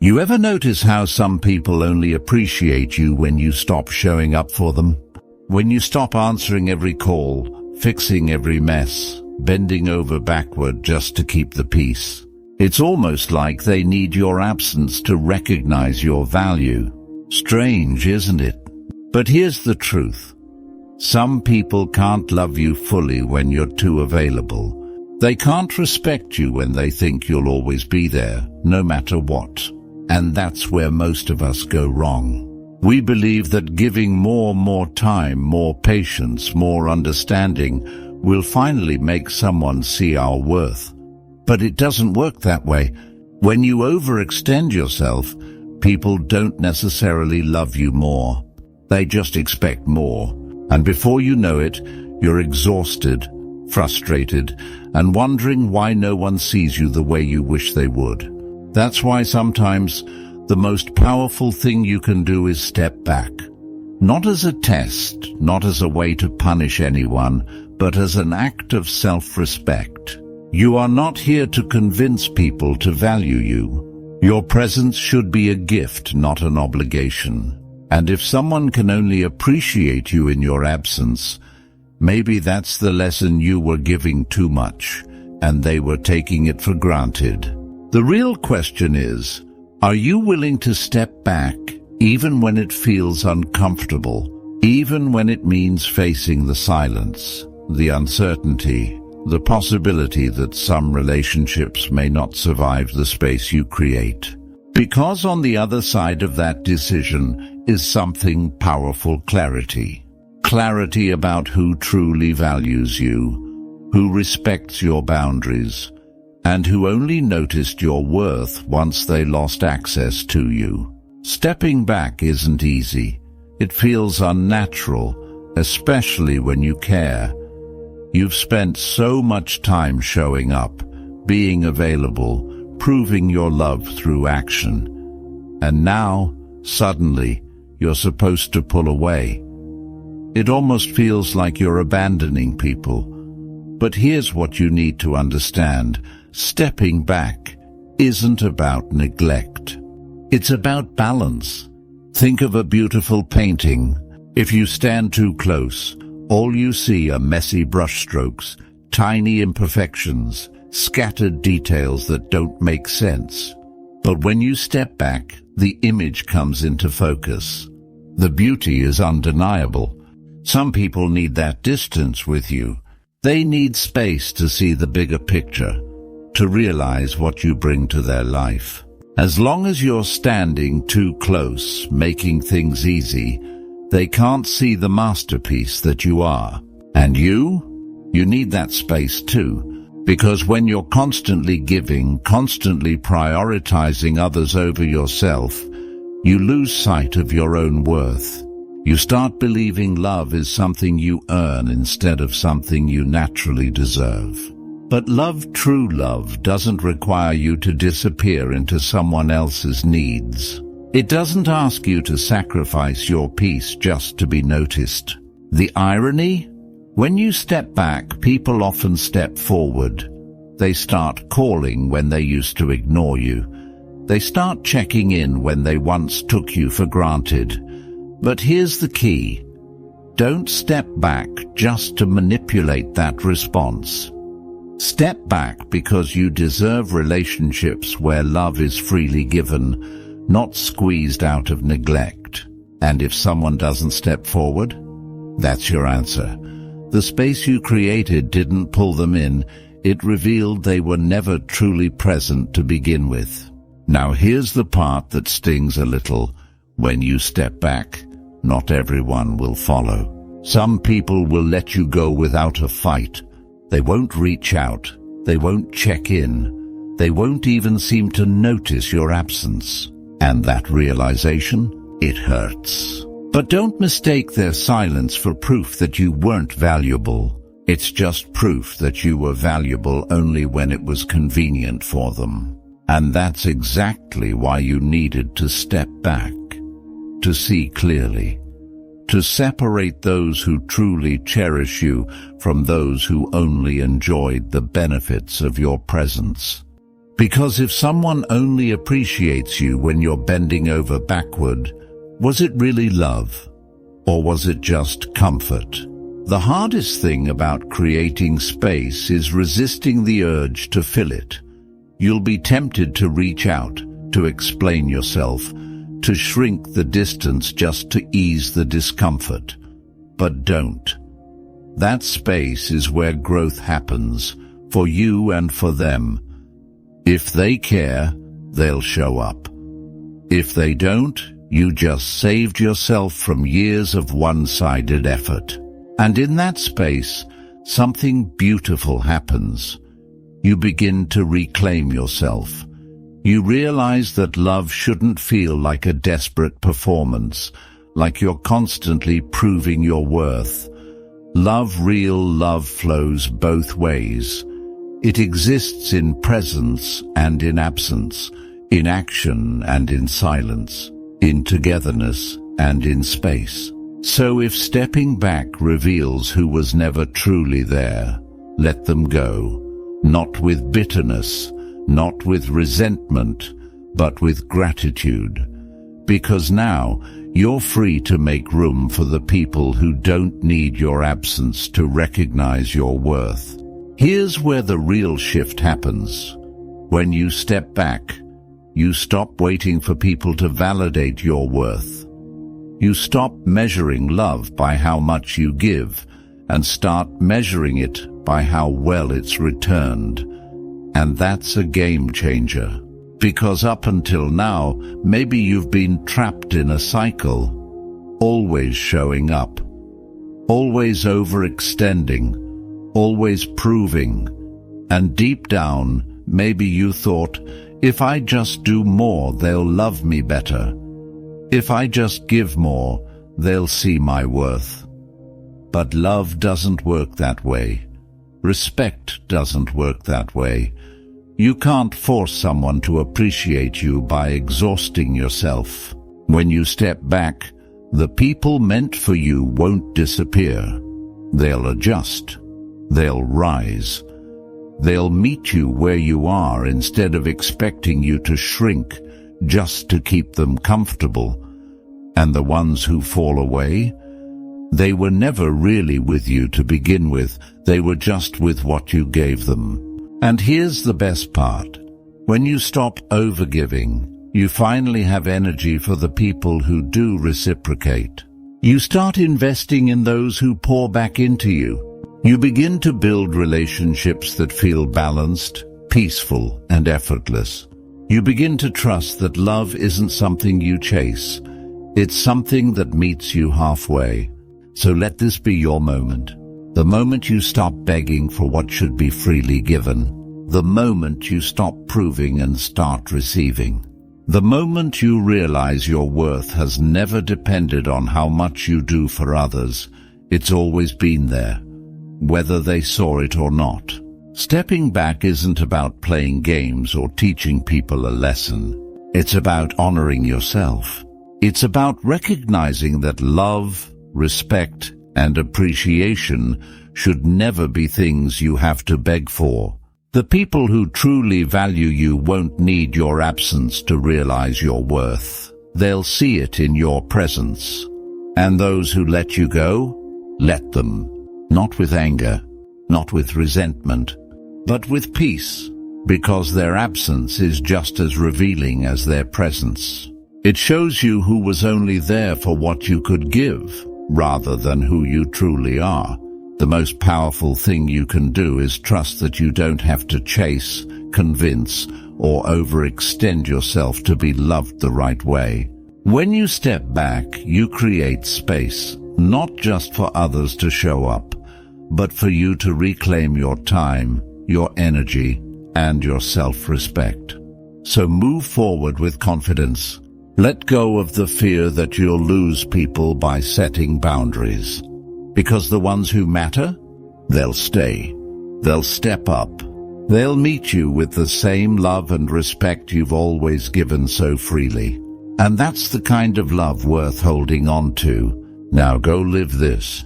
You ever notice how some people only appreciate you when you stop showing up for them? When you stop answering every call, fixing every mess, bending over backward just to keep the peace. It's almost like they need your absence to recognize your value. Strange, isn't it? But here's the truth. Some people can't love you fully when you're too available. They can't respect you when they think you'll always be there, no matter what. And that's where most of us go wrong. We believe that giving more time, more patience, more understanding will finally make someone see our worth. But it doesn't work that way. When you overextend yourself, people don't necessarily love you more. They just expect more. And before you know it, you're exhausted, frustrated, and wondering why no one sees you the way you wish they would. That's why sometimes the most powerful thing you can do is step back. Not as a test, not as a way to punish anyone, but as an act of self-respect. You are not here to convince people to value you. Your presence should be a gift, not an obligation. And if someone can only appreciate you in your absence, maybe that's the lesson you were giving too much, and they were taking it for granted. The real question is, are you willing to step back, even when it feels uncomfortable, even when it means facing the silence, the uncertainty, the possibility that some relationships may not survive the space you create? Because on the other side of that decision is something powerful: clarity. Clarity about who truly values you, who respects your boundaries, and who only noticed your worth once they lost access to you. Stepping back isn't easy. It feels unnatural, especially when you care. You've spent so much time showing up, being available, proving your love through action. And now, suddenly, you're supposed to pull away. It almost feels like you're abandoning people. But here's what you need to understand. Stepping back isn't about neglect. It's about balance. Think of a beautiful painting. If you stand too close, all you see are messy brushstrokes, tiny imperfections, scattered details that don't make sense. But when you step back, the image comes into focus. The beauty is undeniable. Some people need that distance with you. They need space to see the bigger picture, to realize what you bring to their life. As long as you're standing too close, making things easy, they can't see the masterpiece that you are. And you need that space too, because when you're constantly giving, constantly prioritizing others over yourself, you lose sight of your own worth. You start believing love is something you earn instead of something you naturally deserve. But love, true love, doesn't require you to disappear into someone else's needs. It doesn't ask you to sacrifice your peace just to be noticed. The irony? When you step back, people often step forward. They start calling when they used to ignore you. They start checking in when they once took you for granted. But here's the key. Don't step back just to manipulate that response. Step back because you deserve relationships where love is freely given, not squeezed out of neglect. And if someone doesn't step forward, that's your answer. The space you created didn't pull them in. It revealed they were never truly present to begin with. Now here's the part that stings a little. When you step back, not everyone will follow. Some people will let you go without a fight. They won't reach out. They won't check in. They won't even seem to notice your absence. And that realization, it hurts. But don't mistake their silence for proof that you weren't valuable. It's just proof that you were valuable only when it was convenient for them. And that's exactly why you needed to step back. To see clearly. To separate those who truly cherish you from those who only enjoyed the benefits of your presence. Because if someone only appreciates you when you're bending over backward, was it really love? Or was it just comfort? The hardest thing about creating space is resisting the urge to fill it. You'll be tempted to reach out, to explain yourself, to shrink the distance just to ease the discomfort. But don't. That space is where growth happens, for you and for them. If they care, they'll show up. If they don't, you just saved yourself from years of one-sided effort. And in that space, something beautiful happens. You begin to reclaim yourself. You realize that love shouldn't feel like a desperate performance, like you're constantly proving your worth. Real love flows both ways. It exists in presence and in absence, in action and in silence, in togetherness and in space. So if stepping back reveals who was never truly there, let them go, not with bitterness, not with resentment, but with gratitude. Because now you're free to make room for the people who don't need your absence to recognize your worth. Here's where the real shift happens. When you step back, you stop waiting for people to validate your worth. You stop measuring love by how much you give and start measuring it by how well it's returned. And that's a game changer. Because up until now, maybe you've been trapped in a cycle, always showing up, always overextending, always proving, and deep down, maybe you thought, if I just do more, they'll love me better. If I just give more, they'll see my worth. But love doesn't work that way. Respect doesn't work that way. You can't force someone to appreciate you by exhausting yourself. When you step back, the people meant for you won't disappear. They'll adjust. They'll rise. They'll meet you where you are instead of expecting you to shrink just to keep them comfortable. And the ones who fall away, they were never really with you to begin with. They were just with what you gave them. And here's the best part. When you stop overgiving, you finally have energy for the people who do reciprocate. You start investing in those who pour back into you. You begin to build relationships that feel balanced, peaceful, and effortless. You begin to trust that love isn't something you chase. It's something that meets you halfway. So let this be your moment. The moment you stop begging for what should be freely given. The moment you stop proving and start receiving. The moment you realize your worth has never depended on how much you do for others. It's always been there, whether they saw it or not. Stepping back isn't about playing games or teaching people a lesson. It's about honoring yourself. It's about recognizing that love, respect, and appreciation should never be things you have to beg for. The people who truly value you won't need your absence to realize your worth. They'll see it in your presence. And those who let you go, let them. Not with anger, not with resentment, but with peace, because their absence is just as revealing as their presence. It shows you who was only there for what you could give, rather than who you truly are. The most powerful thing you can do is trust that you don't have to chase, convince, or overextend yourself to be loved the right way. When you step back, you create space, not just for others to show up, but for you to reclaim your time, your energy, and your self-respect. So move forward with confidence. Let go of the fear that you'll lose people by setting boundaries. Because the ones who matter, they'll stay. They'll step up. They'll meet you with the same love and respect you've always given so freely. And that's the kind of love worth holding on to. Now go live this.